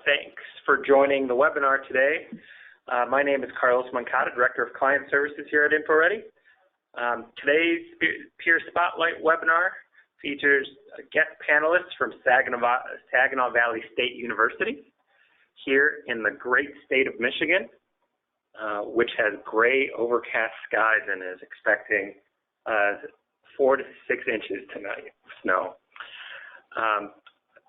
Thanks for joining the webinar today. My name is Carlos Moncada, Director of Client Services here at InfoReady. Today's Peer Spotlight webinar features guest panelists from Saginaw Valley State University here in the great state of Michigan, which has gray overcast skies and is expecting 4 to 6 inches tonight of snow.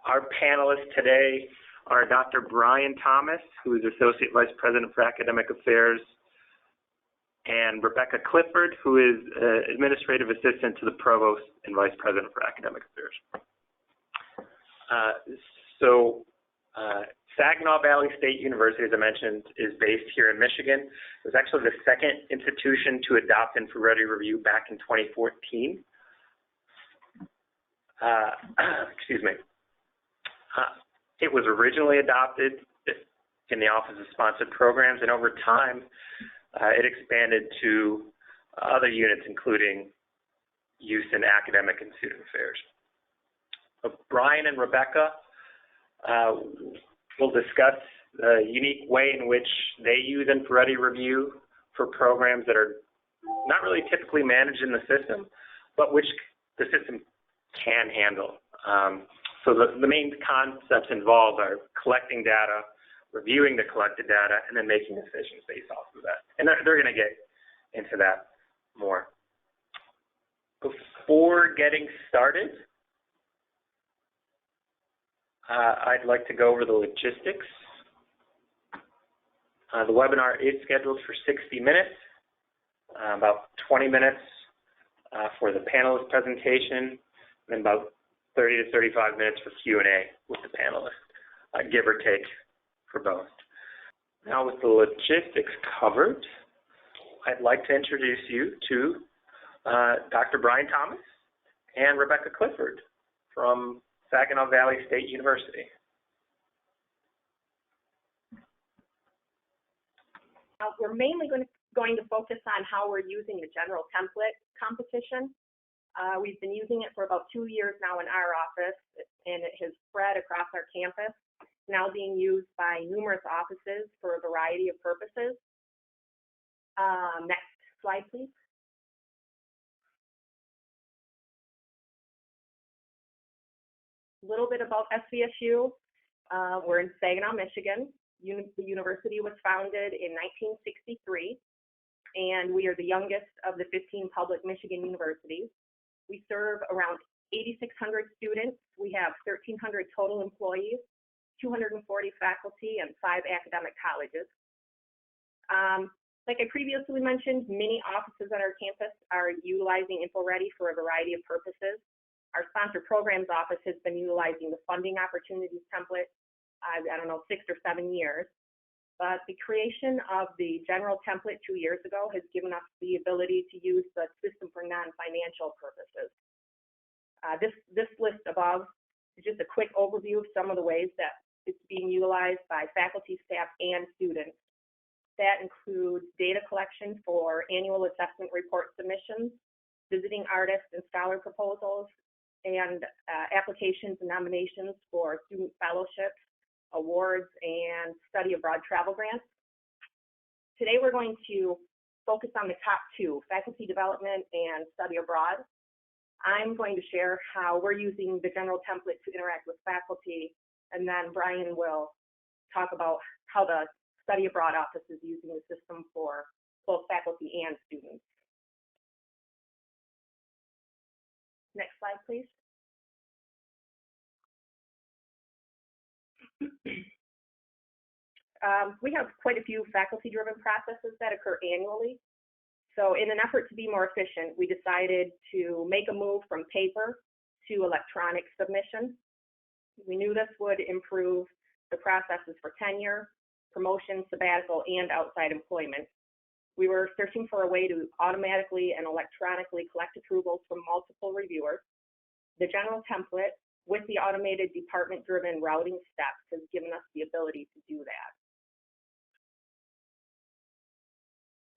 Our panelists today are Dr. Brian Thomas, who is Associate Vice President for Academic Affairs, and Rebecca Clifford, who is Administrative Assistant to the Provost and Vice President for Academic Affairs. Saginaw Valley State University, as I mentioned, is based here in Michigan. It was actually the second institution to adopt InfoReady Review back in 2014. Excuse me. It was originally adopted in the Office of Sponsored Programs, and over time, it expanded to other units, including use in academic and student affairs. Brian and Rebecca will discuss the unique way in which they use InfoReady Review for programs that are not really typically managed in the system, but which the system can handle. So the main concepts involved are collecting data, reviewing the collected data, and then making decisions based off of that. And they're going to get into that more. Before getting started, I'd like to go over the logistics. The webinar is scheduled for 60 minutes, about 20 minutes for the panelist presentation, and then about 30 to 35 minutes for Q&A with the panelists, give or take for both. Now with the logistics covered, I'd like to introduce you to Dr. Brian Thomas and Rebecca Clifford from Saginaw Valley State University. We're mainly going to focus on how we're using the general template competition. We've been using it for about 2 years now in our office, and it has spread across our campus, now being used by numerous offices for a variety of purposes. Next slide, please. A little bit about SVSU. We're in Saginaw, Michigan. The university was founded in 1963, and we are the youngest of the 15 public Michigan universities. We serve around 8,600 students. We have 1,300 total employees, 240 faculty, and 5 academic colleges. Like I previously mentioned, many offices on our campus are utilizing InfoReady for a variety of purposes. Our Sponsored Programs Office has been utilizing the Funding Opportunities template, I don't know, 6 or 7 years. But the creation of the general template 2 years ago has given us the ability to use the system for non-financial purposes. This list above is just a quick overview of some of the ways that it's being utilized by faculty, staff, and students. That includes data collection for annual assessment report submissions, visiting artist and scholar proposals, and applications and nominations for student fellowships, awards, and study abroad travel grants. Today we're going to focus on the top 2, faculty development and study abroad. I'm going to share how we're using the general template to interact with faculty, and then Brian will talk about how the study abroad office is using the system for both faculty and students. Next slide, please. We have quite a few faculty-driven processes that occur annually. So in an effort to be more efficient, we decided to make a move from paper to electronic submission. We knew this would improve the processes for tenure, promotion, sabbatical, and outside employment. We were searching for a way to automatically and electronically collect approvals from multiple reviewers. The general template with the automated department-driven routing steps has given us the ability to do that.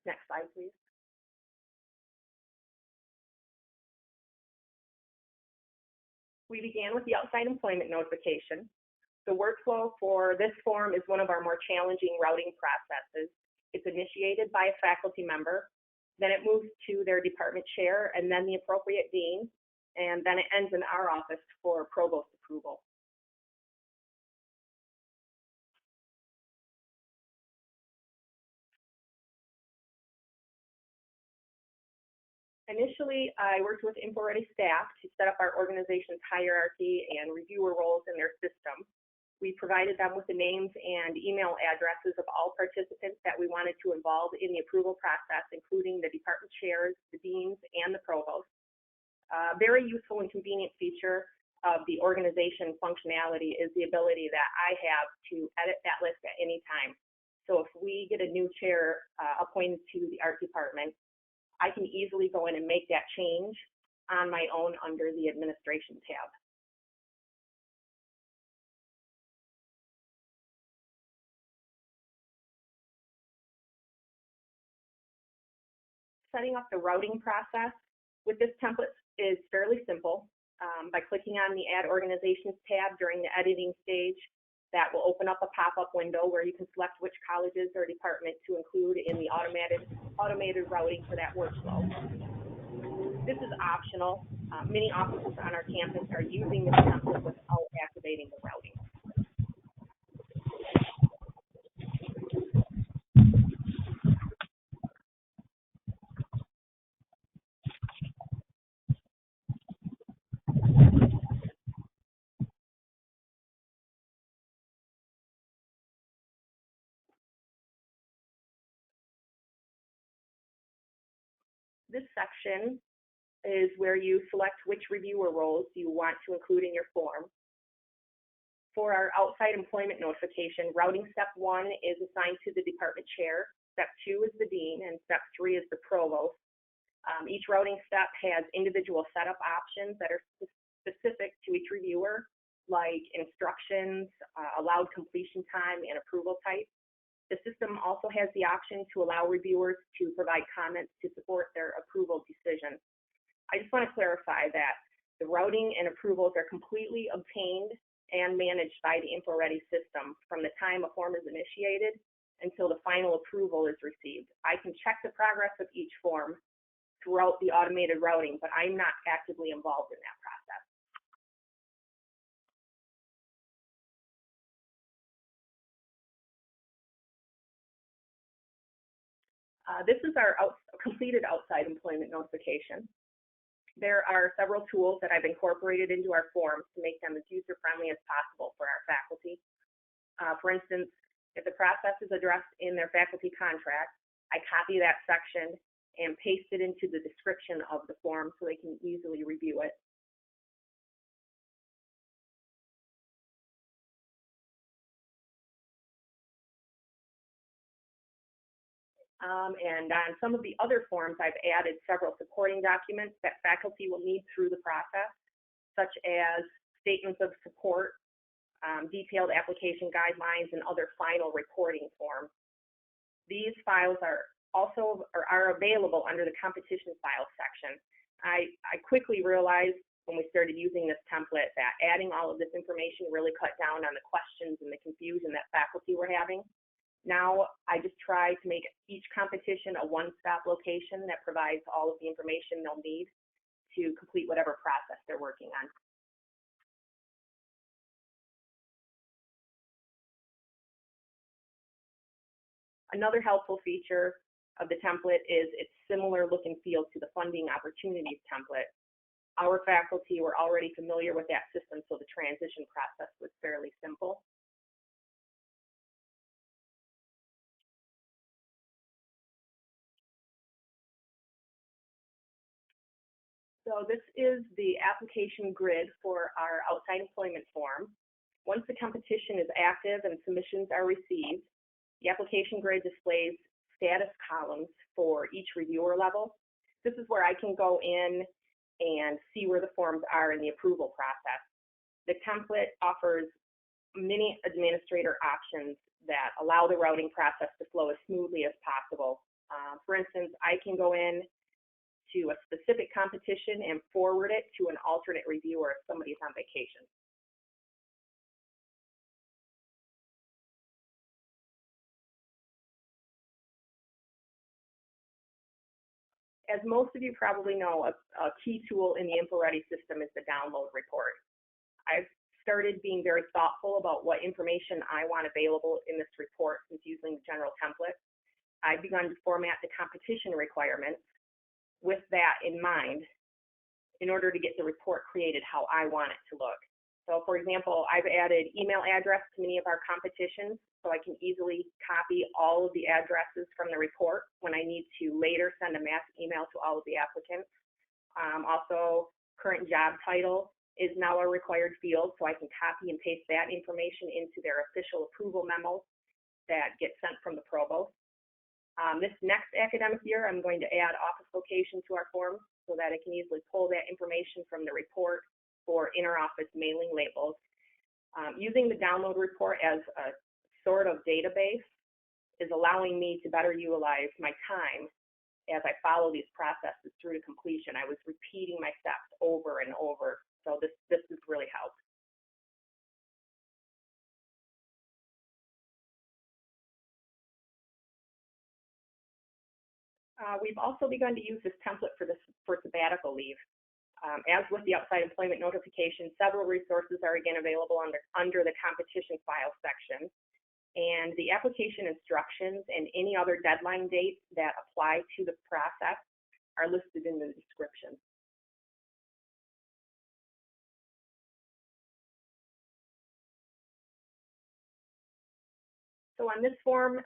Next slide, please. We began with the outside employment notification. The workflow for this form is one of our more challenging routing processes. It's initiated by a faculty member, then it moves to their department chair and then the appropriate dean, and then it ends in our office for provost approval. Initially, I worked with InfoReady staff to set up our organization's hierarchy and reviewer roles in their system. We provided them with the names and email addresses of all participants that we wanted to involve in the approval process, including the department chairs, the deans, and the provost. A very useful and convenient feature of the organization functionality is the ability that I have to edit that list at any time. So if we get a new chair appointed to the art department, I can easily go in and make that change on my own under the administration tab. Setting up the routing process with this template is fairly simple. By clicking on the Add Organizations tab during the editing stage, that will open up a pop-up window where you can select which colleges or department to include in the automated routing for that workflow. This is optional. Many offices on our campus are using this template without activating the routing. This section is where you select which reviewer roles you want to include in your form. For our outside employment notification, routing step 1 is assigned to the department chair, step 2 is the dean, and step 3 is the provost. Each routing step has individual setup options that are specific to each reviewer, like instructions, allowed completion time, and approval type. The system also has the option to allow reviewers to provide comments to support their approval decision. I just want to clarify that the routing and approvals are completely obtained and managed by the InfoReady system from the time a form is initiated until the final approval is received. I can check the progress of each form throughout the automated routing, but I'm not actively involved in that process. This is our completed outside employment notification. There are several tools that I've incorporated into our forms to make them as user-friendly as possible for our faculty. For instance, if the process is addressed in their faculty contract, I copy that section and paste it into the description of the form so they can easily review it. And on some of the other forms, I've added several supporting documents that faculty will need through the process, such as statements of support, detailed application guidelines, and other final reporting forms. These files are available under the competition files section. I quickly realized when we started using this template that adding all of this information really cut down on the questions and the confusion that faculty were having. Now I just try to make each competition a one-stop location that provides all of the information they'll need to complete whatever process they're working on. Another helpful feature of the template is its similar look and feel to the funding opportunities template. Our faculty were already familiar with that system, so the transition process was fairly simple. So this is the application grid for our outside employment form. Once the competition is active and submissions are received, the application grid displays status columns for each reviewer level. This is where I can go in and see where the forms are in the approval process. The template offers many administrator options that allow the routing process to flow as smoothly as possible. For instance, I can go in to a specific competition and forward it to an alternate reviewer if somebody's on vacation. As most of you probably know, a key tool in the InfoReady system is the download report. I've started being very thoughtful about what information I want available in this report since using the general template. I've begun to format the competition requirements with that in mind in order to get the report created how I want it to look. So for example, I've added email address to many of our competitions so I can easily copy all of the addresses from the report when I need to later send a mass email to all of the applicants. Also, current job title is now a required field, so I can copy and paste that information into their official approval memos that get sent from the Provost. This next academic year, I'm going to add office location to our forms so that I can easily pull that information from the report for inter-office mailing labels. Using the download report as a sort of database is allowing me to better utilize my time as I follow these processes through to completion. I was repeating my steps over and over, so this has really helped. We've also begun to use this template for sabbatical leave. As with the outside employment notification, several resources are again available under the competition file section. And the application instructions and any other deadline dates that apply to the process are listed in the description. So on this form,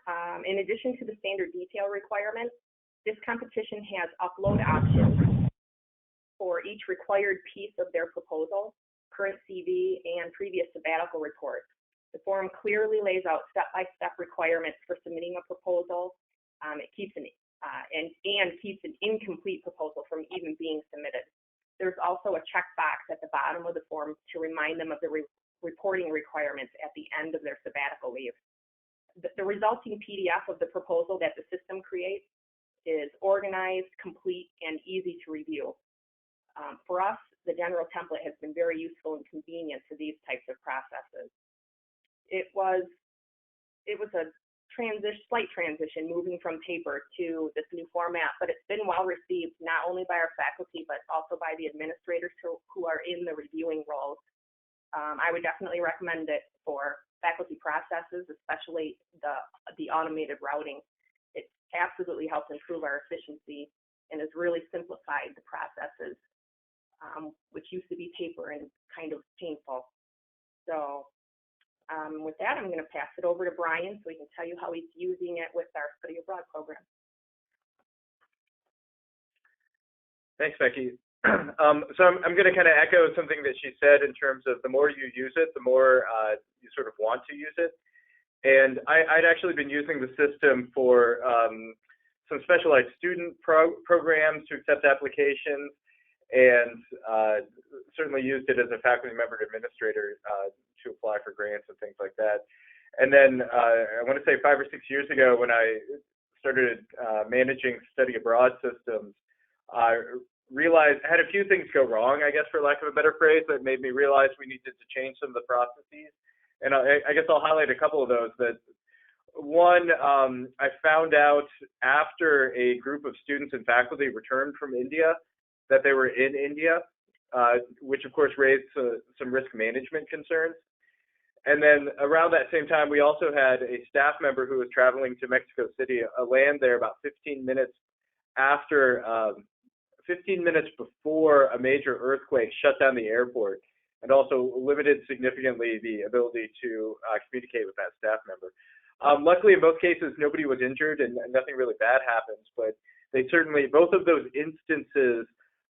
in addition to the standard detail requirements, this competition has upload options for each required piece of their proposal, current CV, and previous sabbatical report. The form clearly lays out step-by-step requirements for submitting a proposal. It keeps an incomplete proposal from even being submitted. There's also a checkbox at the bottom of the form to remind them of the reporting requirements at the end of their sabbatical leave. The resulting PDF of the proposal that the system creates is organized, complete, and easy to review. For us, the general template has been very useful and convenient to these types of processes. It was a slight transition moving from paper to this new format, but it's been well received not only by our faculty, but also by the administrators who are in the reviewing roles. I would definitely recommend it for faculty processes, especially the automated routing. It absolutely helps improve our efficiency and has really simplified the processes, which used to be paper and kind of painful. So with that, I'm going to pass it over to Brian so he can tell you how he's using it with our study abroad program. Thanks, Becky. So I'm going to kind of echo something that she said in terms of the more you use it, the more you sort of want to use it. And I'd actually been using the system for some specialized student programs to accept applications, and certainly used it as a faculty member and administrator to apply for grants and things like that. And then I want to say 5 or 6 years ago, when I started managing study abroad systems, I realized I had a few things go wrong, I guess, for lack of a better phrase, that made me realize we needed to change some of the processes. And I guess I'll highlight a couple of those. That one, I found out after a group of students and faculty returned from India that they were in India, which of course raised some risk management concerns. And then around that same time, we also had a staff member who was traveling to Mexico City, land there about 15 minutes after, 15 minutes before a major earthquake shut down the airport, and also limited significantly the ability to communicate with that staff member. Luckily, in both cases, nobody was injured and nothing really bad happens, but they certainly, both of those instances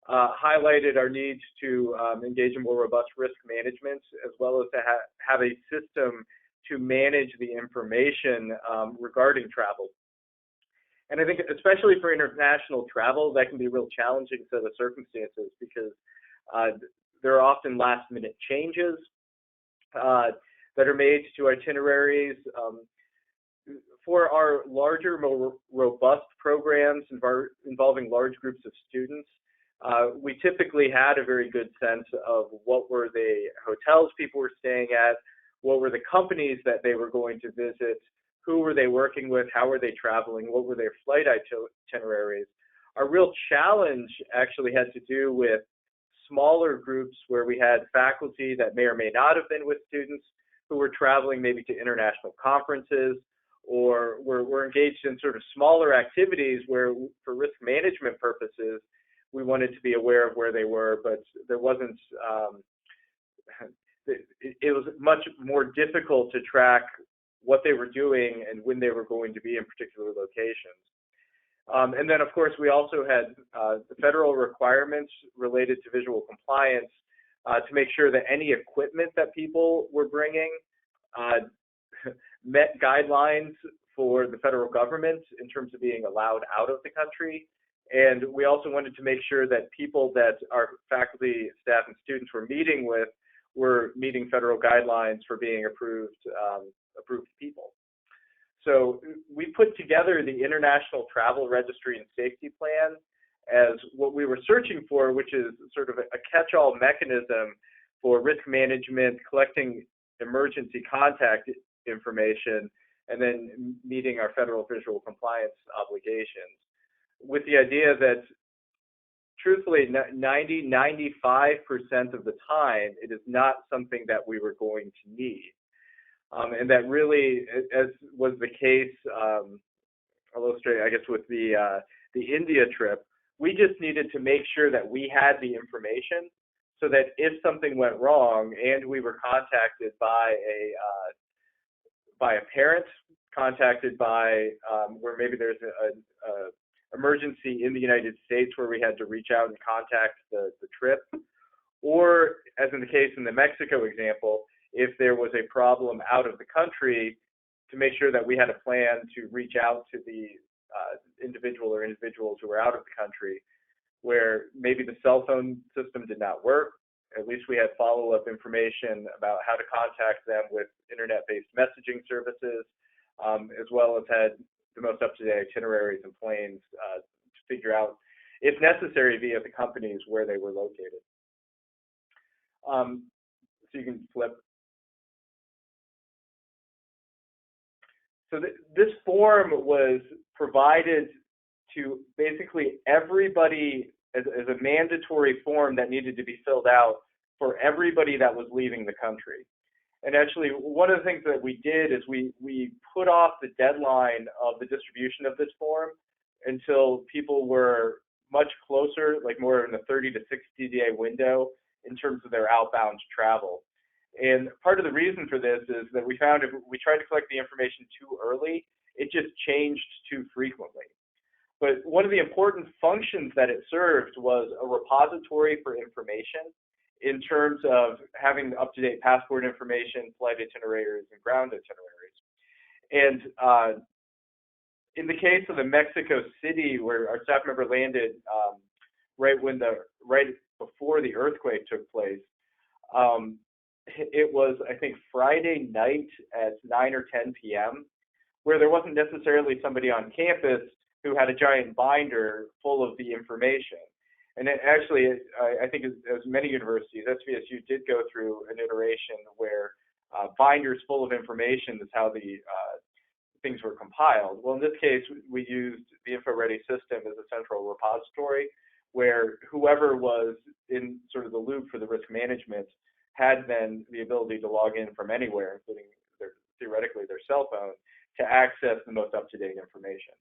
highlighted our need to engage in more robust risk management, as well as to have a system to manage the information regarding travel. And I think especially for international travel, that can be a real challenging set of circumstances, because there are often last-minute changes that are made to itineraries. For our larger, more robust programs involving large groups of students, we typically had a very good sense of what were the hotels people were staying at, what were the companies that they were going to visit, who were they working with, how were they traveling, what were their flight itineraries. Our real challenge actually had to do with smaller groups where we had faculty that may or may not have been with students who were traveling maybe to international conferences, or were engaged in sort of smaller activities where, for risk management purposes, we wanted to be aware of where they were, but there wasn't, it was much more difficult to track what they were doing and when they were going to be in particular locations. And then, of course, we also had the federal requirements related to visual compliance to make sure that any equipment that people were bringing met guidelines for the federal government in terms of being allowed out of the country. And we also wanted to make sure that people that our faculty, staff, and students were meeting with were meeting federal guidelines for being approved people. So we put together the International Travel Registry and Safety Plan as what we were searching for, which is sort of a catch-all mechanism for risk management, collecting emergency contact information, and then meeting our federal visual compliance obligations, with the idea that truthfully 90–95% of the time it is not something that we were going to need. And that really, as was the case, I'll illustrate, I guess, with the India trip, we just needed to make sure that we had the information so that if something went wrong and we were contacted by a parent, contacted by where maybe there's a emergency in the United States where we had to reach out and contact the trip, or as in the case in the Mexico example, if there was a problem out of the country, to make sure that we had a plan to reach out to the individual or individuals who were out of the country, where maybe the cell phone system did not work. At least we had follow-up information about how to contact them with internet-based messaging services, as well as had the most up-to-date itineraries and planes to figure out, if necessary, via the companies where they were located. So you can flip. So this form was provided to basically everybody as a mandatory form that needed to be filled out for everybody that was leaving the country. And actually, one of the things that we did is we put off the deadline of the distribution of this form until people were much closer, like more in the 30 to 60 day window in terms of their outbound travel. And part of the reason for this is that we found if we tried to collect the information too early, it just changed too frequently. But one of the important functions that it served was a repository for information in terms of having up-to-date passport information, flight itineraries, and ground itineraries. And in the case of the Mexico City, where our staff member landed right before the earthquake took place, it was, I think, Friday night at 9 or 10 p.m., where there wasn't necessarily somebody on campus who had a giant binder full of the information. And it actually, I think as many universities, SVSU did go through an iteration where binders full of information is how the things were compiled. Well, in this case, we used the InfoReady system as a central repository where whoever was in sort of the loop for the risk management had then the ability to log in from anywhere, including theoretically their cell phone, to access the most up-to-date information.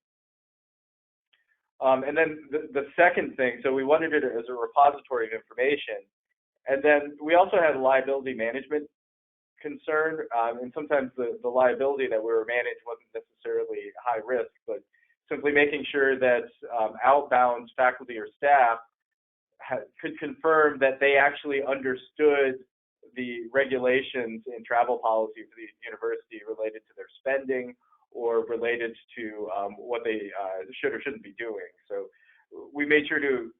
And then the second thing, so we wanted it as a repository of information. And then we also had a liability management concern. And sometimes the liability that we were managed wasn't necessarily high risk, but simply making sure that outbound faculty or staff could confirm that they actually understood the regulations and travel policy for the university related to their spending or related to what they should or shouldn't be doing. So we made sure to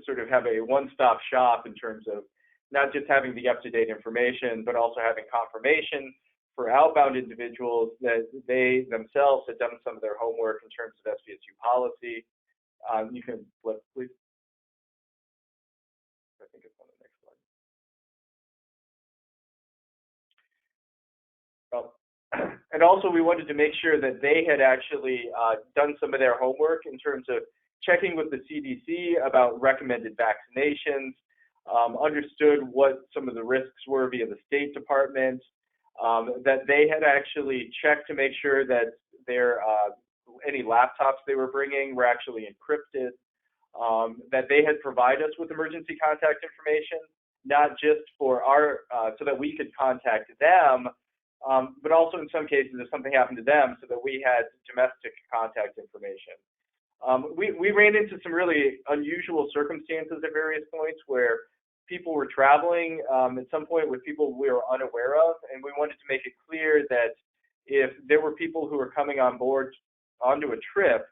sort of have a one-stop shop in terms of not just having the up-to-date information, but also having confirmation for outbound individuals that they themselves had done some of their homework in terms of SVSU policy. You can flip, please. I think it's on the next slide. Oh. And also we wanted to make sure that they had actually done some of their homework in terms of checking with the CDC about recommended vaccinations, understood what some of the risks were via the State Department, that they had actually checked to make sure that their any laptops they were bringing were actually encrypted, that they had provided us with emergency contact information, not just for our, so that we could contact them, but also in some cases if something happened to them so that we had domestic contact information. We ran into some really unusual circumstances at various points where people were traveling at some point with people we were unaware of, and we wanted to make it clear that if there were people who were coming on board onto a trip,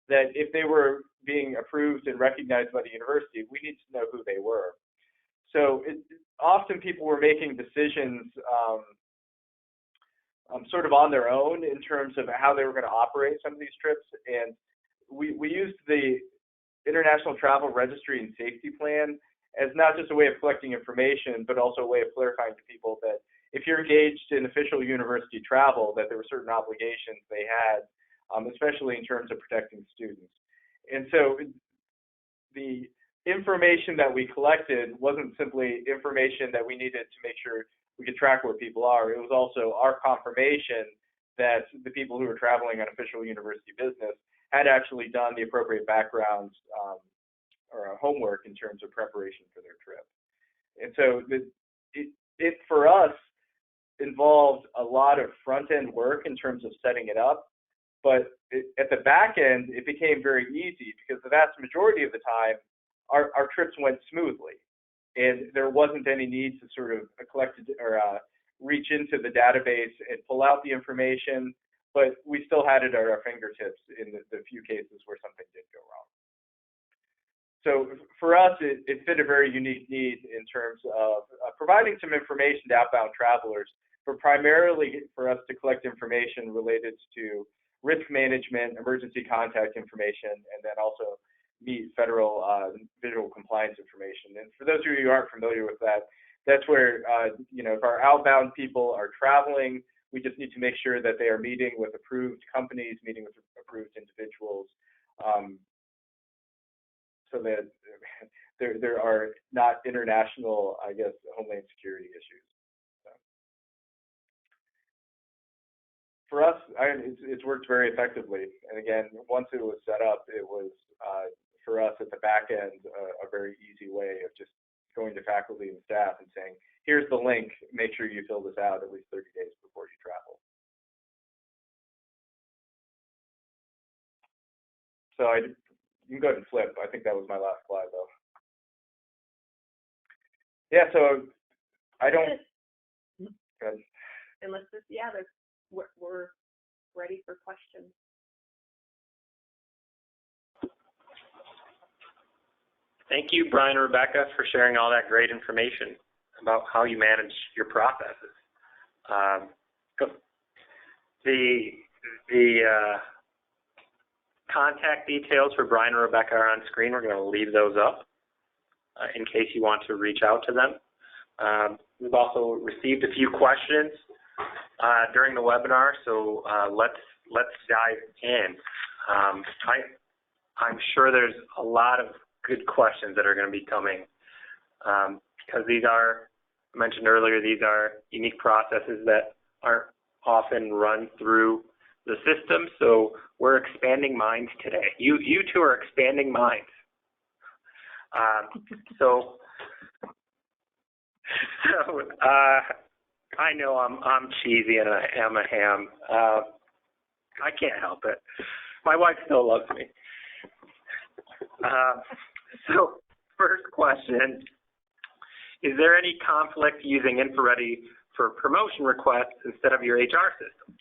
that if they were being approved and recognized by the university, we need to know who they were. So often people were making decisions sort of on their own in terms of how they were going to operate some of these trips, and we used the International Travel Registry and Safety Plan as not just a way of collecting information, but also a way of clarifying to people that if you're engaged in official university travel, that there were certain obligations they had, especially in terms of protecting students. And so the information that we collected wasn't simply information that we needed to make sure we could track where people are. It was also our confirmation that the people who were traveling on official university business had actually done the appropriate backgrounds or homework in terms of preparation for their trip. And so it for us involved a lot of front-end work in terms of setting it up, but at the back end, it became very easy because the vast majority of the time, our trips went smoothly, and there wasn't any need to sort of collect or reach into the database and pull out the information, but we still had it at our fingertips in the few cases where something did go wrong. So for us, it fit a very unique need in terms of providing some information to outbound travelers, but primarily for us to collect information related to risk management, emergency contact information, and then also meet federal visual compliance information. And for those of you who aren't familiar with that, that's where, if our outbound people are traveling, we just need to make sure that they are meeting with approved companies, meeting with approved individuals, so that there are not international, homeland security issues. So for us, it's worked very effectively. And again, once it was set up, it was, for us at the back end, a very easy way of just going to faculty and staff and saying, here's the link, make sure you fill this out at least 30 days before you travel. So you can go ahead and flip. I think that was my last slide, though. Yeah, so I don't. Good. Unless we're ready for questions. Thank you, Brian and Rebecca, for sharing all that great information about how you manage your processes. The contact details for Brian and Rebecca are on screen. We're going to leave those up in case you want to reach out to them. We've also received a few questions during the webinar, so let's dive in. I'm sure there's a lot of good questions that are going to be coming because these are, I mentioned earlier, these are unique processes that aren't often run through the system, so we're expanding minds today. You two are expanding minds. I know I'm cheesy and I'm a ham. I can't help it. My wife still loves me. So first question, is there any conflict using InfoReady for promotion requests instead of your HR system?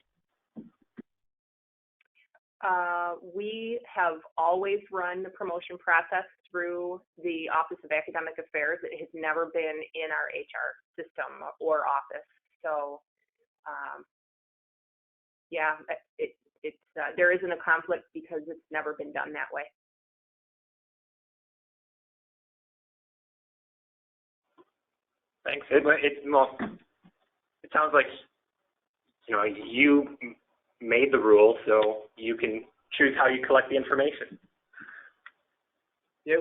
We have always run the promotion process through the Office of Academic Affairs. It has never been in our HR system or office. So, there isn't a conflict because it's never been done that way. Thanks. It sounds like you made the rule, so you can choose how you collect the information. Yeah,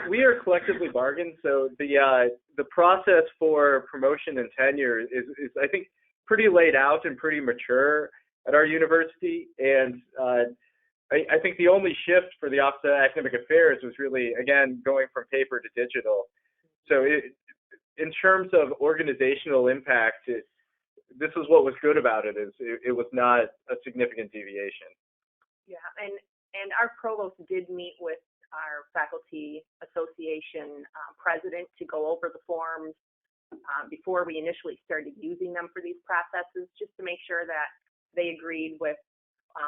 we are collectively bargained. So the process for promotion and tenure is I think pretty laid out and pretty mature at our university. And I think the only shift for the Office of Academic Affairs was really, again, going from paper to digital. So in terms of organizational impact, this is what was good about it, is it was not a significant deviation. Yeah, and our provost did meet with our faculty association president to go over the forms before we initially started using them for these processes, just to make sure that they agreed with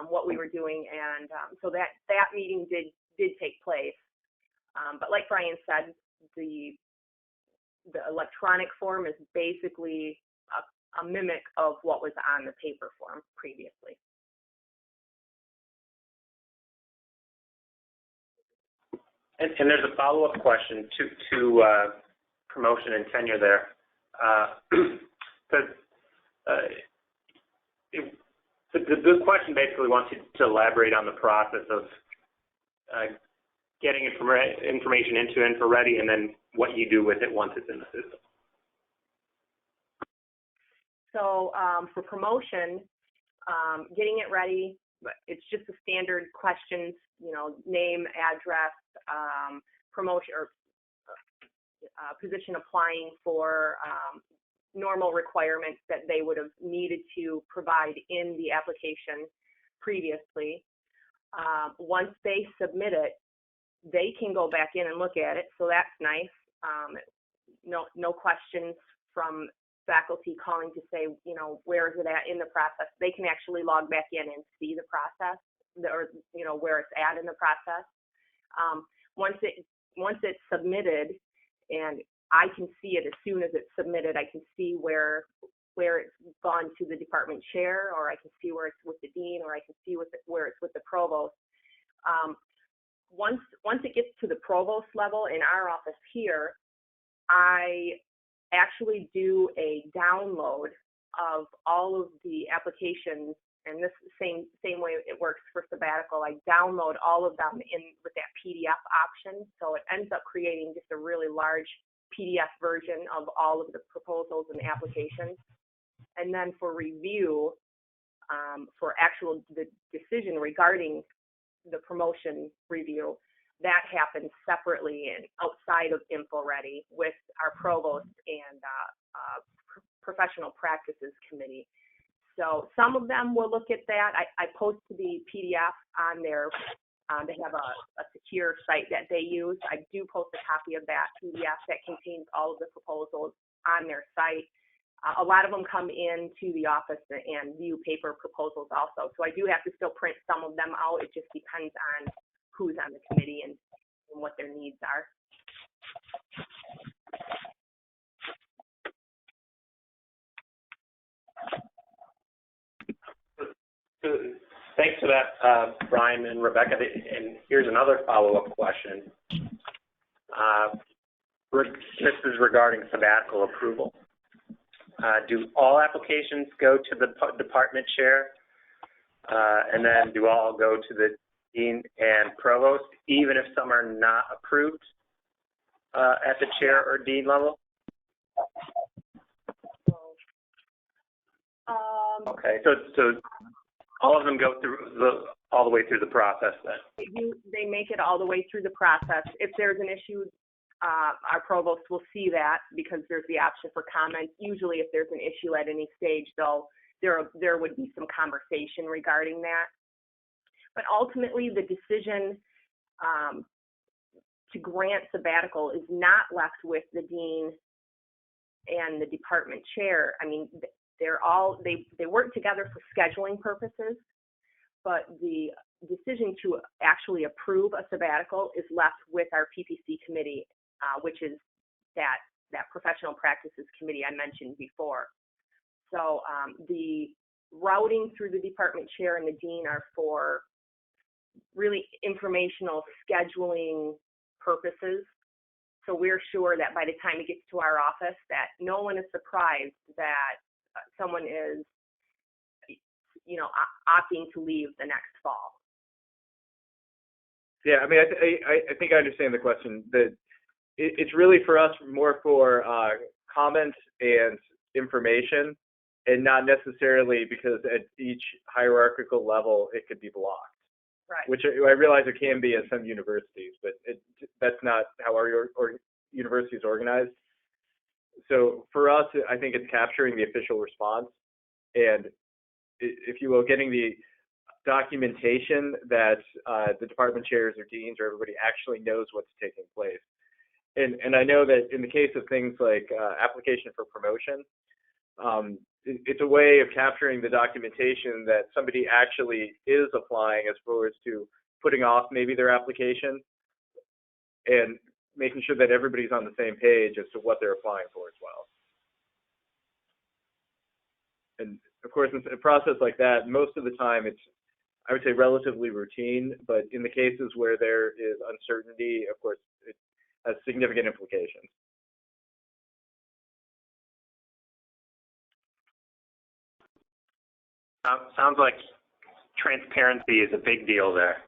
what we were doing, and so that meeting did take place. But like Brian said, the electronic form is basically a mimic of what was on the paper form previously. And there's a follow-up question to promotion and tenure there. The question basically wants you to elaborate on the process of getting information into InfoReady and then what you do with it once it's in the system. So for promotion, getting it ready, it's just the standard questions, name, address, promotion or position applying for, normal requirements that they would have needed to provide in the application previously. Once they submit it, they can go back in and look at it, so that's nice. No questions from faculty calling to say, where is it at in the process. They can actually log back in and see the process, or where it's at in the process. Once it's submitted, and I can see it as soon as it's submitted, I can see where it's gone to the department chair, or I can see where it's with the dean, or I can see where it's with the provost. Once it gets to the provost level in our office here, I actually do a download of all of the applications, and this is the same way it works for sabbatical. I download all of them in with that PDF option, so it ends up creating just a really large PDF version of all of the proposals and applications. And then for review, for the decision regarding the promotion review, that happens separately and outside of InfoReady with our provost and professional practices committee. So some of them will look at that. I post the PDF on there. They have a secure site that they use. I do post a copy of that PDF that contains all of the proposals on their site. A lot of them come into the office and view paper proposals also. So I do have to still print some of them out. It just depends on who's on the committee and what their needs are. Thanks for that, Brian and Rebecca. And here's another follow-up question. This is regarding sabbatical approval. Do all applications go to the department chair, and then do all go to the dean and provost, even if some are not approved at the chair or dean level? Okay, so all of them go through all the way through the process then? They make it all the way through the process. If there's an issue, our provost will see that because there's the option for comment. Usually if there's an issue at any stage, though, there would be some conversation regarding that. But ultimately, the decision to grant sabbatical is not left with the dean and the department chair. I mean, they work together for scheduling purposes, but the decision to actually approve a sabbatical is left with our PPC committee, which is that professional practices committee I mentioned before. So the routing through the department chair and the dean are for really informational scheduling purposes. So we're sure that by the time it gets to our office that no one is surprised that someone is, opting to leave the next fall. Yeah, I mean, I think I understand the question. That it's really for us more for comment and information, and not necessarily because at each hierarchical level it could be blocked. Right. Which I realize it can be at some universities, but that's not how our university is organized. So for us, I think it's capturing the official response and, if you will, getting the documentation that the department chairs or deans or everybody actually knows what's taking place. And I know that in the case of things like application for promotion, it's a way of capturing the documentation that somebody actually is applying as opposed to putting off maybe their application, and making sure that everybody's on the same page as to what they're applying for as well. And of course, in a process like that, most of the time it's, I would say, relatively routine, but in the cases where there is uncertainty, of course, it has significant implications. Sounds like transparency is a big deal there.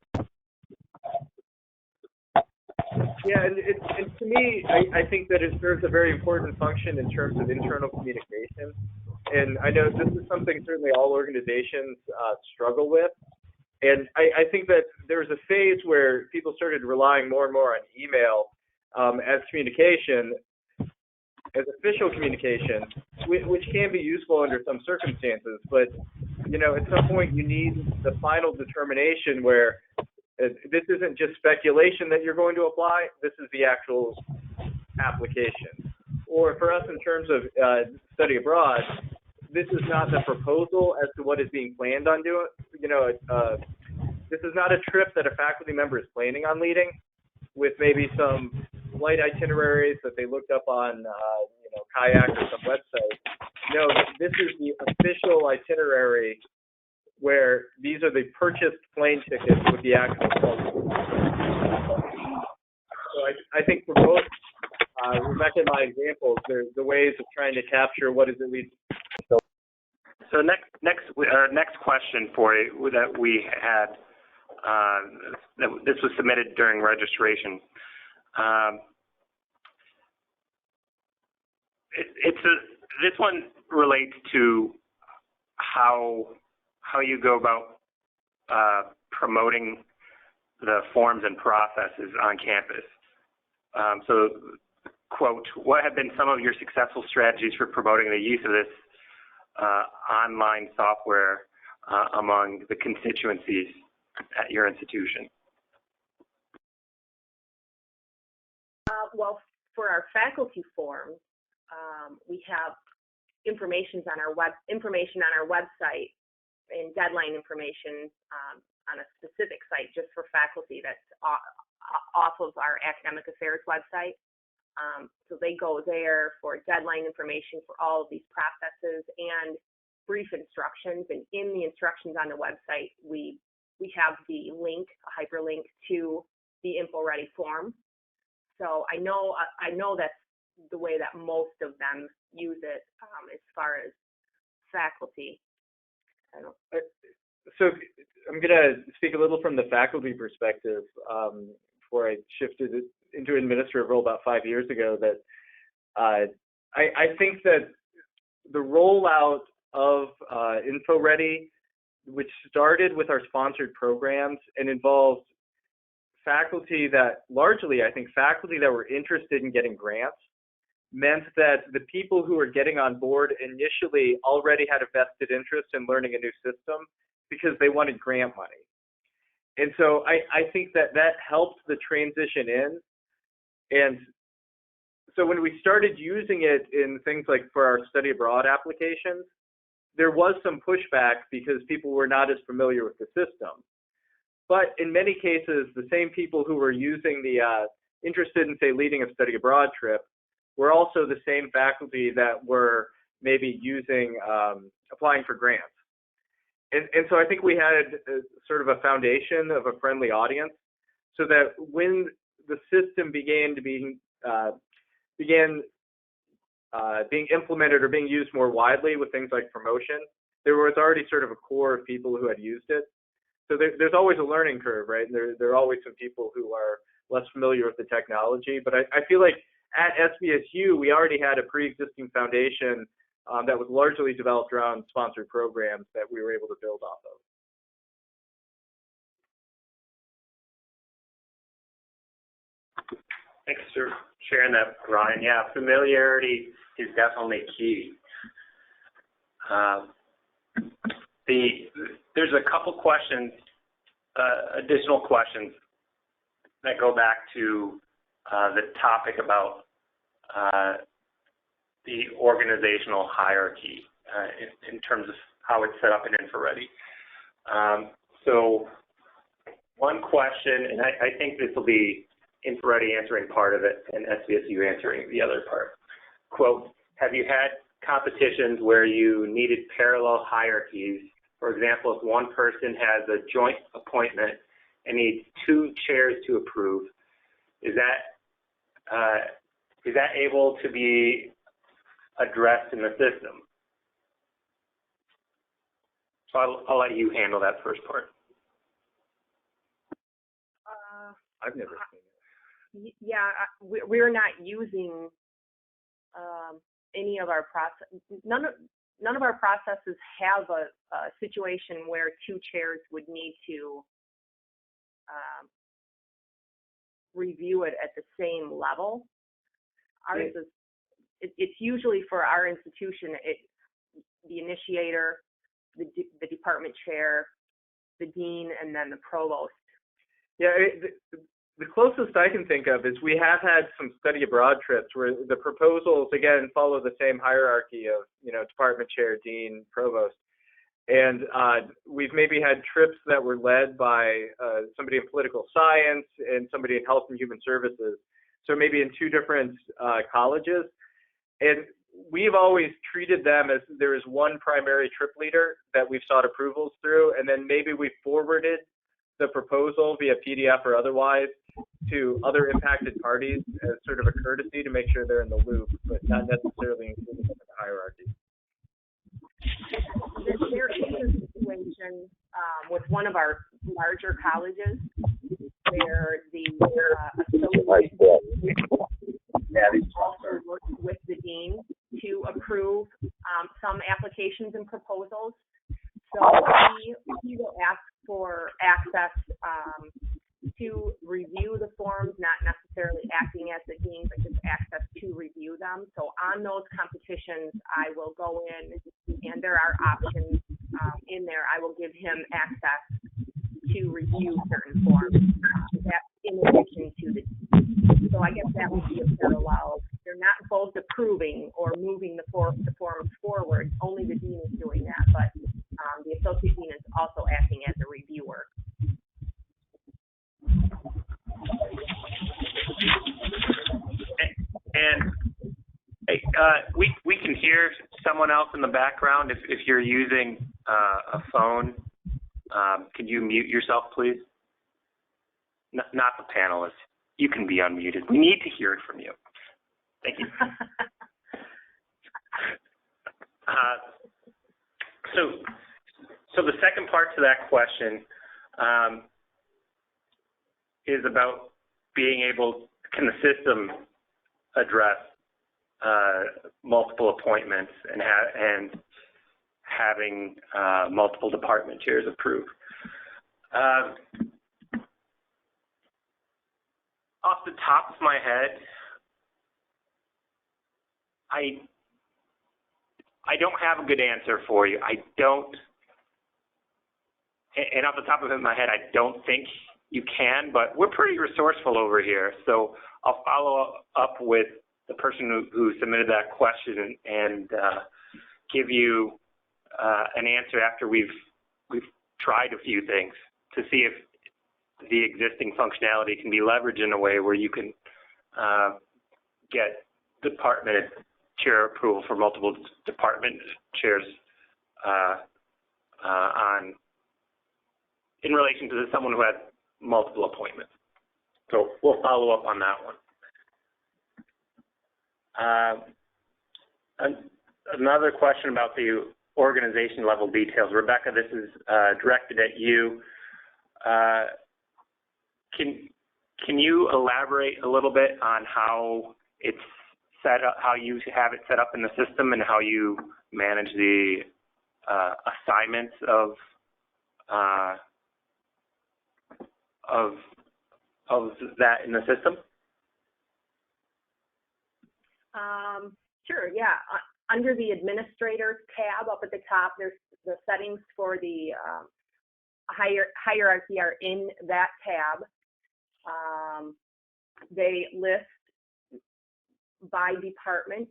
Yeah, and to me, I think that it serves a very important function in terms of internal communication. And I know this is something certainly all organizations struggle with. And I think that there was a phase where people started relying more and more on email as communication, as official communication, which can be useful under some circumstances. But, you know, at some point you need the final determination where this isn't just speculation that you're going to apply, this is the actual application. Or for us in terms of study abroad, this is not the proposal as to what is being planned on doing. You know, this is not a trip that a faculty member is planning on leading with maybe some flight itineraries that they looked up on, you know, Kayak or some website. No, this is the official itinerary where these are the purchased plane tickets with the actual flight. So I think for both Rebecca and my examples, there's the ways of trying to capture what is at least. So next question for you that we had, this was submitted during registration. This one relates to how you go about promoting the forms and processes on campus. So, quote, what have been some of your successful strategies for promoting the use of this online software among the constituencies at your institution? Well, for our faculty forms, we have information on our website and deadline information on a specific site just for faculty that's off of our academic affairs website. So they go there for deadline information for all of these processes and brief instructions. And in the instructions on the website, we have the link, a hyperlink to the InfoReady form. So I know that's the way that most of them use it as far as faculty. So I'm going to speak a little from the faculty perspective before I shifted into administrative role about 5 years ago. That I think that the rollout of InfoReady, which started with our sponsored programs and involved faculty that largely, I think, faculty that were interested in getting grants, meant that the people who were getting on board initially already had a vested interest in learning a new system because they wanted grant money. And so I think that helped the transition in. And so when we started using it in things like for our study abroad applications, there was some pushback because people were not as familiar with the system. But in many cases, the same people who were using interested in, say, leading a study abroad trip were also the same faculty that were maybe using, applying for grants. And so I think we had sort of a foundation of a friendly audience so that when the system began being implemented or being used more widely with things like promotion, there was already sort of a core of people who had used it. So there's always a learning curve, right? And there are always some people who are less familiar with the technology. But I feel like at SVSU, we already had a pre-existing foundation that was largely developed around sponsored programs that we were able to build off of. Thanks for sharing that, Ryan. Yeah, familiarity is definitely key. There's a couple questions, additional questions that go back to the topic about the organizational hierarchy in terms of how it's set up in InfoReady. So one question, and I think this will be InfoReady answering part of it and SVSU answering the other part. Quote, have you had competitions where you needed parallel hierarchies? For example, if one person has a joint appointment and needs 2 chairs to approve, is that able to be addressed in the system? So I'll let you handle that first part. I've never seen it. Yeah, we're not using any of our process. None of our processes have a situation where 2 chairs would need to review it at the same level. Ours is, it's usually for our institution, the initiator, the department chair, the dean, and then the provost. Yeah, the closest I can think of is we have had some study abroad trips where the proposals, again, follow the same hierarchy of, department chair, dean, provost. And we've maybe had trips that were led by somebody in political science and somebody in health and human services. So maybe in 2 different colleges. And we've always treated them as there is one primary trip leader that we've sought approvals through, and then maybe we forwarded the proposal via PDF or otherwise to other impacted parties as sort of a courtesy to make sure they're in the loop, but not necessarily included in the hierarchy. There is a situation with one of our larger colleges where the associate also works with the dean to approve some applications and proposals. So he will ask for access to review the forms, not necessarily acting as the dean, but just access to review them. So on those competitions, I will go in, and there are options in there. I will give him access to review certain forms. That's in addition to the dean. So I guess that would be a parallel. They're not both approving or moving the forms forward. Only the dean is doing that, but the associate dean is also acting as a reviewer. And we can hear someone else in the background. If you're using a phone, could you mute yourself, please? Not the panelists. You can be unmuted. We need to hear it from you. Thank you. So the second part to that question is about being able, can the system address multiple appointments and having multiple department chairs approve? Off the top of my head, I don't have a good answer for you. I don't, and off the top of my head, I don't think you can, but we're pretty resourceful over here. So I'll follow up with the person who submitted that question and give you an answer after we've tried a few things to see if the existing functionality can be leveraged in a way where you can get department chair approval for multiple department chairs in relation to someone who has multiple appointments. So we'll follow up on that one. Another question about the organization level details. Rebecca, this is directed at you. Can you elaborate a little bit on how it's set up, how you have it set up in the system, and how you manage the assignments of that in the system? Sure, yeah. Under the Administrator tab up at the top, there's the settings for the hierarchy are in that tab. They list by department,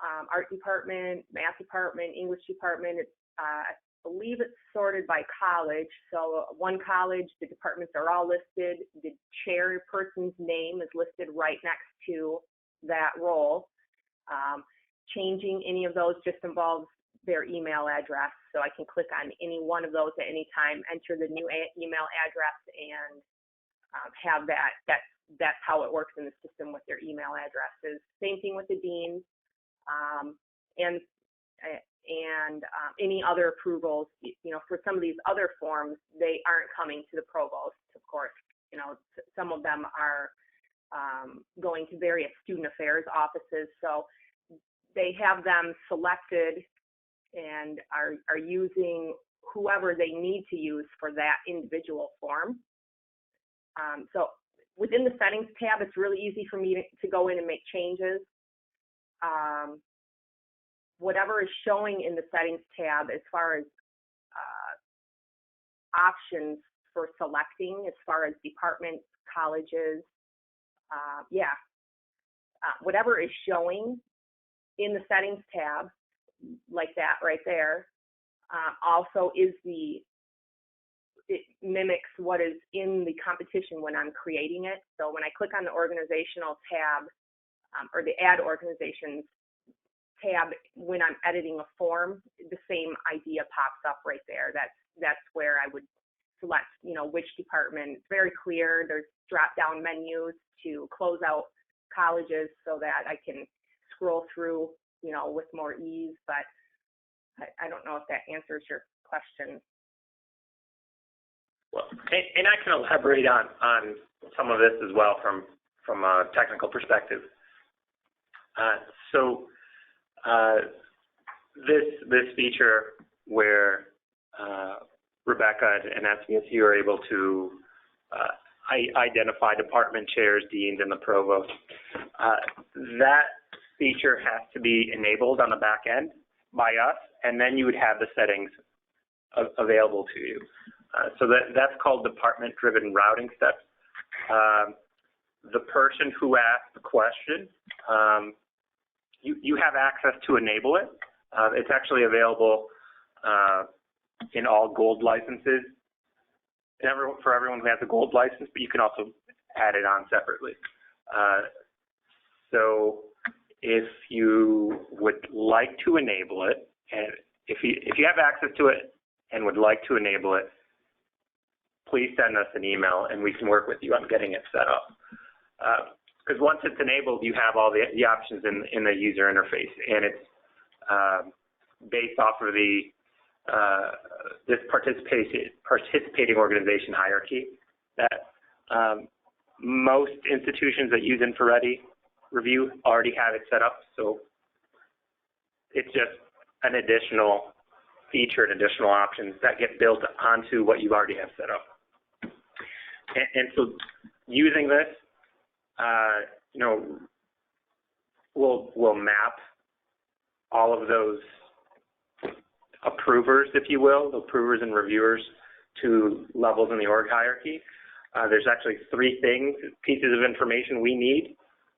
art department, math department, English department. I believe it's sorted by college. So one college, the departments are all listed. The chairperson's name is listed right next to that role. Changing any of those just involves their email address. So I can click on any one of those at any time, enter the new email address, and have that. That's how it works in the system with their email addresses. Same thing with the deans, and any other approvals. You know, for some of these other forms, they aren't coming to the provost, of course. You know, some of them are going to various student affairs offices. So they have them selected and are using whoever they need to use for that individual form. So within the settings tab, it's really easy for me to go in and make changes. Whatever is showing in the settings tab as far as options for selecting, as far as departments, colleges, whatever is showing in the settings tab, like that right there, also is it mimics what is in the competition when I'm creating it. So when I click on the organizational tab, or the add organizations tab, when I'm editing a form, the same idea pops up right there. That's where I would select, you know, which department. It's very clear. There's drop-down menus to close out colleges so that I can scroll through, you know, with more ease. But I don't know if that answers your question. Well, and I can elaborate on some of this as well from a technical perspective. This feature where Rebecca and SVSU are able to identify department chairs, deans, and the provost, that feature has to be enabled on the back end by us, and then you would have the settings available to you. So that's called department-driven routing steps. The person who asked the question, you have access to enable it. It's actually available in all gold licenses for everyone who has a gold license, but you can also add it on separately. So if you would like to enable it, and if you have access to it and would like to enable it, please send us an email and we can work with you on getting it set up. Because once it's enabled, you have all the options in the user interface, and it's based off of this participating organization hierarchy that most institutions that use InfoReady review already have it set up. So it's just an additional feature and additional options that get built onto what you already have set up. And so using this, you know, we'll map all of those approvers, if you will, the approvers and reviewers, to levels in the org hierarchy. There's actually three pieces of information we need.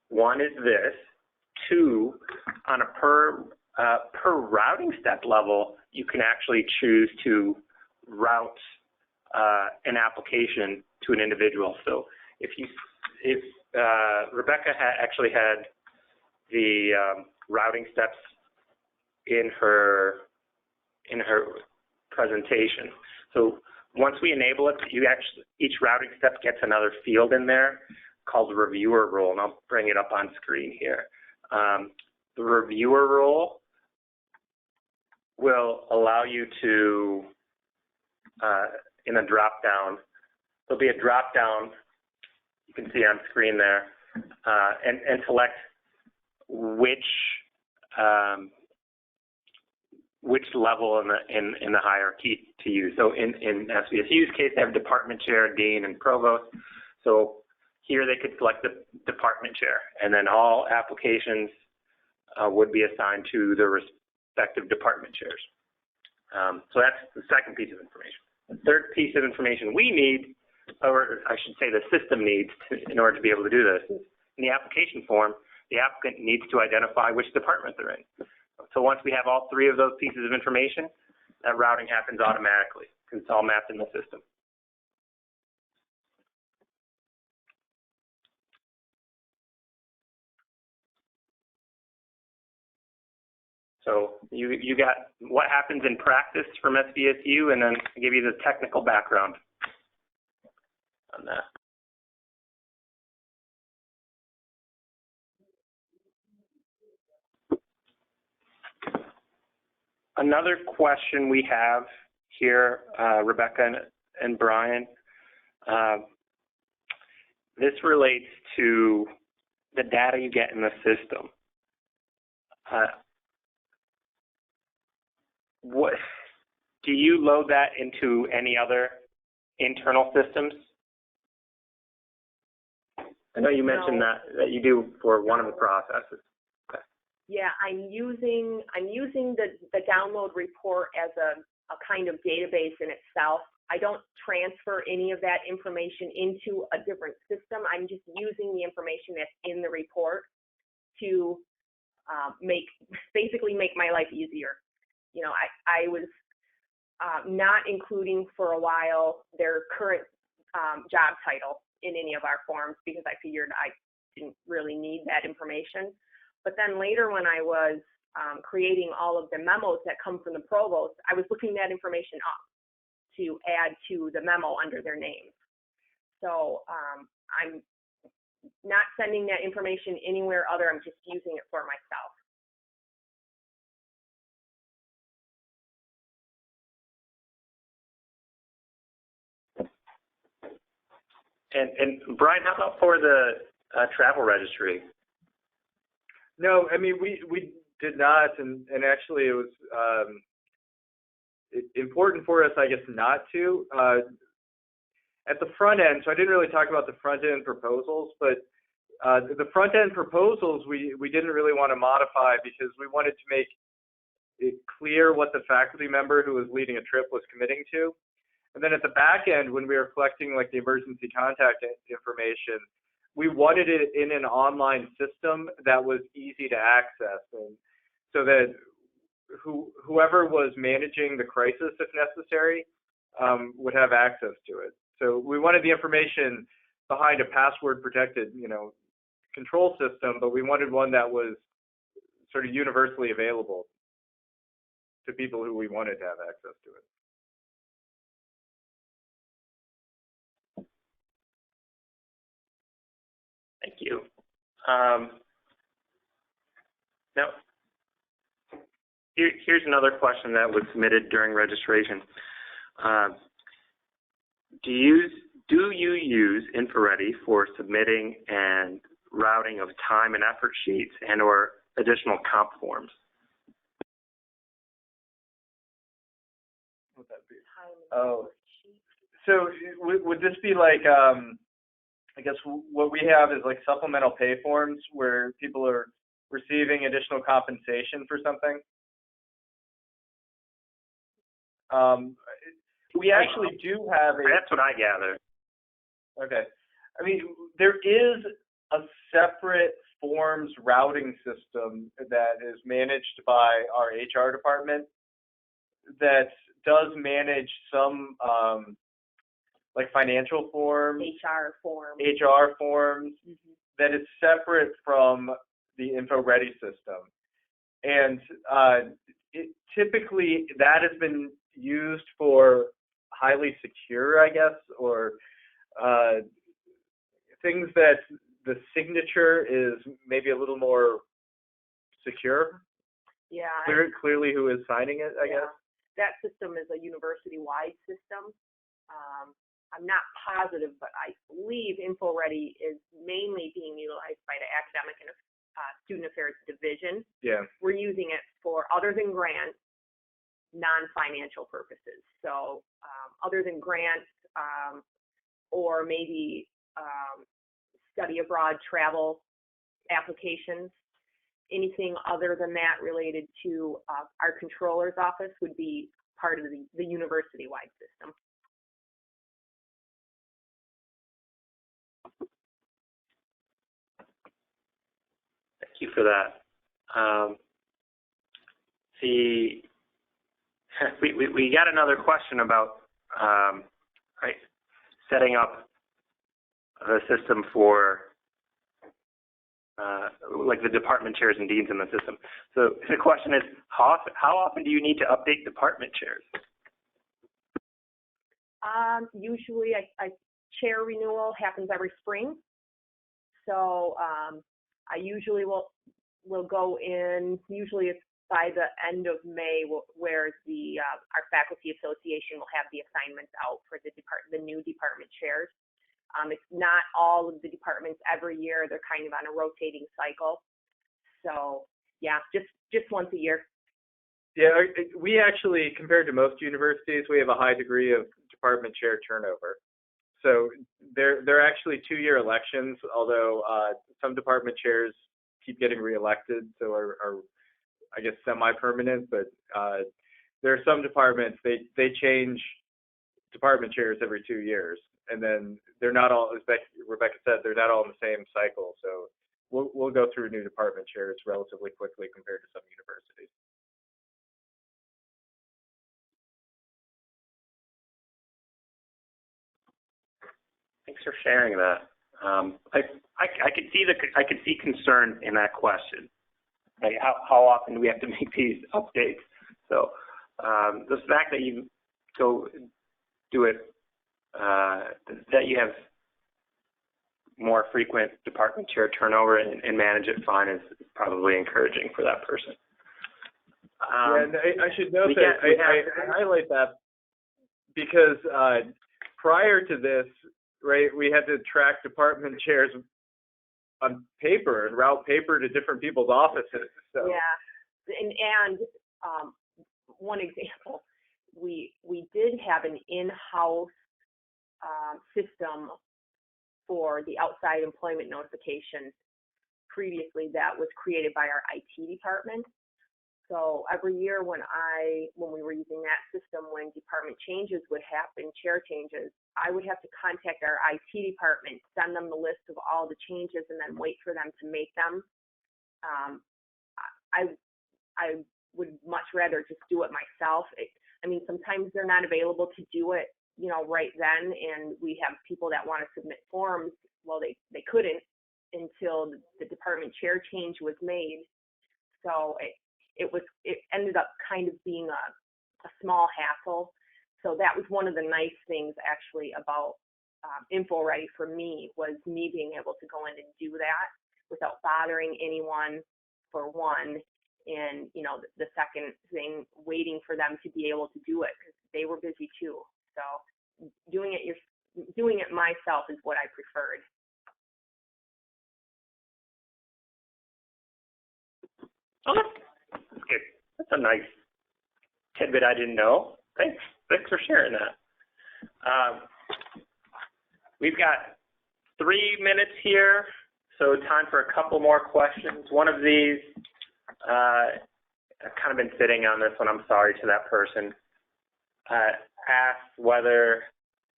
One is this. Two, on a per routing step level, you can actually choose to route an application to an individual. So if Rebecca actually had the routing steps in her presentation. So once we enable it, each routing step gets another field in there called reviewer role, and I'll bring it up on screen here. The reviewer role will allow you to, in a drop-down, there'll be a drop down you can see on screen there, and select which level in the hierarchy to use. So in SVSU's case, they have department chair, dean, and provost. So here they could select the department chair, and then all applications would be assigned to the respective department chairs. So that's the second piece of information. The third piece of information we need, or I should say the system needs in order to be able to do this, is in the application form, the applicant needs to identify which department they're in. So once we have all three of those pieces of information, that routing happens automatically because it's all mapped in the system. So you got what happens in practice from SVSU, and then I'll give you the technical background on that. Another question we have here, Rebecca and Brian, this relates to the data you get in the system. What do you load that into any other internal systems? I know you mentioned that you do for one of the processes. Okay. Yeah, I'm using the download report as a kind of database in itself. I don't transfer any of that information into a different system. I'm just using the information that's in the report to basically make my life easier. You know, I was not including for a while their current job title in any of our forms because I figured I didn't really need that information. But then later when I was creating all of the memos that come from the provost, I was looking that information up to add to the memo under their names. So I'm not sending that information anywhere other. I'm just using it for myself. And Brian, how about for the travel registry? No, I mean, we did not, and actually it was important for us, I guess, not to. At the front end, so I didn't really talk about the front end proposals, but the front end proposals we didn't really want to modify because we wanted to make it clear what the faculty member who was leading a trip was committing to. And then at the back end, when we were collecting like the emergency contact information, we wanted it in an online system that was easy to access, and so that whoever was managing the crisis, if necessary, would have access to it. So we wanted the information behind a password-protected, control system, but we wanted one that was sort of universally available to people who we wanted to have access to it. Thank you. Now, here's another question that was submitted during registration. Do you use InfoReady for submitting and routing of time and effort sheets and/or additional comp forms? What would that be? Oh, so would this be like? I guess what we have is like supplemental pay forms where people are receiving additional compensation for something. We actually do have That's what I gather. Okay. I mean, there is a separate forms routing system that is managed by our HR department that does manage some like financial forms, HR forms that is separate from the InfoReady system. And typically that has been used for highly secure, I guess, or things that the signature is maybe a little more secure. Yeah. Clearly who is signing it, I guess. That system is a university-wide system. I'm not positive, but I believe InfoReady is mainly being utilized by the Academic and Student Affairs Division. Yeah. We're using it for, other than grants, non-financial purposes. So other than grants or maybe study abroad travel applications, anything other than that related to our controller's office would be part of the university-wide system. Thank you for that. We got another question about right, setting up the system for like the department chairs and deans in the system. So the question is, how often do you need to update department chairs? Usually, a chair renewal happens every spring. So I usually will go in. Usually, it's by the end of May, where our faculty association will have the assignments out for the new department chairs. It's not all of the departments every year. They're kind of on a rotating cycle. So yeah, just once a year. Yeah, we actually, compared to most universities, we have a high degree of department chair turnover. So they're actually 2-year elections, although some department chairs keep getting reelected, so are I guess semi-permanent. But there are some departments they change department chairs every 2 years, and then they're not all, as Rebecca said, they're not all in the same cycle. So we'll go through new department chairs relatively quickly compared to some universities. Thanks for sharing that. I could see concern in that question. Like how often do we have to make these updates? So the fact that you go do it, that you have more frequent department chair turnover and manage it fine is probably encouraging for that person. And I should note that I highlight that because prior to this, right, we had to track department chairs on paper and route paper to different people's offices. So. Yeah, and one example, we did have an in-house system for the outside employment notification previously that was created by our IT department. So every year when we were using that system, when department changes would happen, chair changes, I would have to contact our IT department, send them the list of all the changes, and then wait for them to make them. I would much rather just do it myself. I mean, sometimes they're not available to do it, right then, and we have people that want to submit forms. Well, they couldn't until the department chair change was made. So it ended up kind of being a small hassle. So that was one of the nice things actually about InfoReady for me, was me being able to go in and do that without bothering anyone, for one, and the second thing, waiting for them to be able to do it because they were busy too. So doing it myself is what I preferred. Oh, that's good. That's a nice tidbit I didn't know. Thanks for sharing that. We've got 3 minutes here, so time for a couple more questions. One of these, I've kind of been sitting on this one. I'm sorry to that person. Asked whether,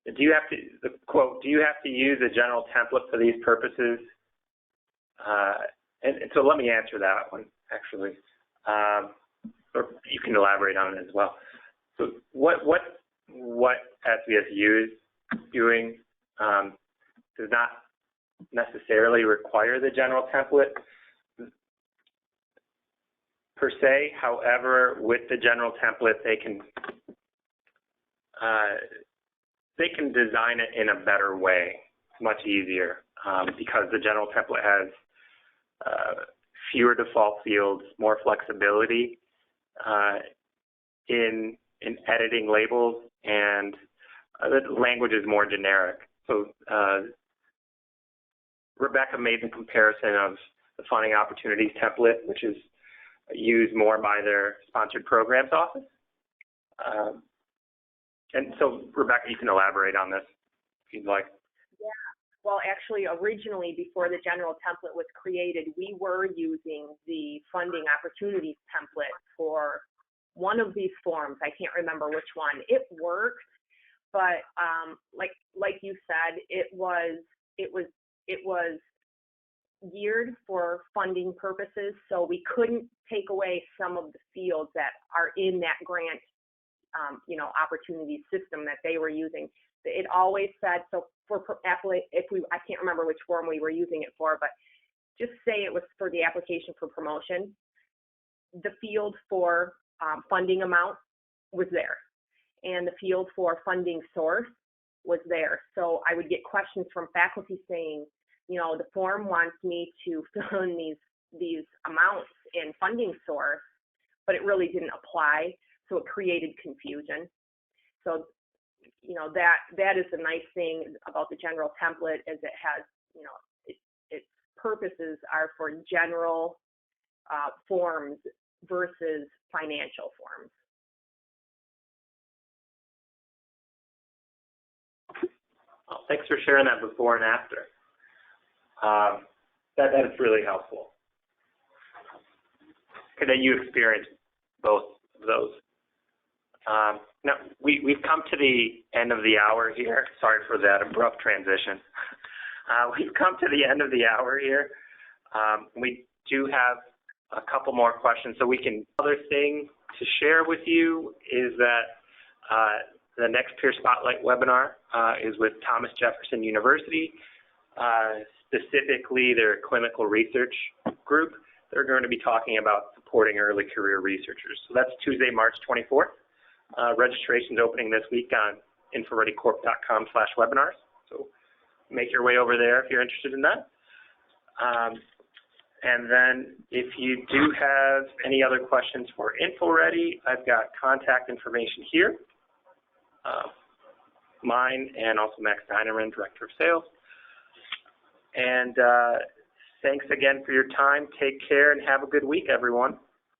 do you have to use a general template for these purposes? And so let me answer that one, actually. Or you can elaborate on it as well. So what SVSU is doing does not necessarily require the general template per se. However, with the general template, they can design it in a better way, much easier, because the general template has fewer default fields, more flexibility in editing labels, and the language is more generic. So Rebecca made the comparison of the funding opportunities template, which is used more by their sponsored programs office. And so, Rebecca, you can elaborate on this if you'd like. Yeah. Well, actually, originally, before the general template was created, we were using the funding opportunities template for one of these forms. I can't remember which one. It worked, but like you said, it was geared for funding purposes, so we couldn't take away some of the fields that are in that grant, opportunity system that they were using. It always said, so for I can't remember which form we were using it for, but just say it was for the application for promotion, the field for funding amount was there, and the field for funding source was there. So I would get questions from faculty saying, the form wants me to fill in these amounts in funding source, but it really didn't apply, so it created confusion. So, that is the nice thing about the general template, is it has, its purposes are for general forms versus financial forms. Well, thanks for sharing that before and after. That's really helpful. And then you experienced both of those. Now, we've come to the end of the hour here. Sorry for that abrupt transition. We've come to the end of the hour here. We do have a couple more questions. So other thing to share with you is that the next Peer Spotlight webinar is with Thomas Jefferson University, specifically their clinical research group. They're going to be talking about supporting early career researchers. So that's Tuesday, March 24th. Registration's opening this week on InfoReadyCorp.com/webinars. So make your way over there if you're interested in that. And then if you do have any other questions for InfoReady, I've got contact information here. Mine and also Max Dinerin, Director of Sales. And thanks again for your time. Take care and have a good week, everyone.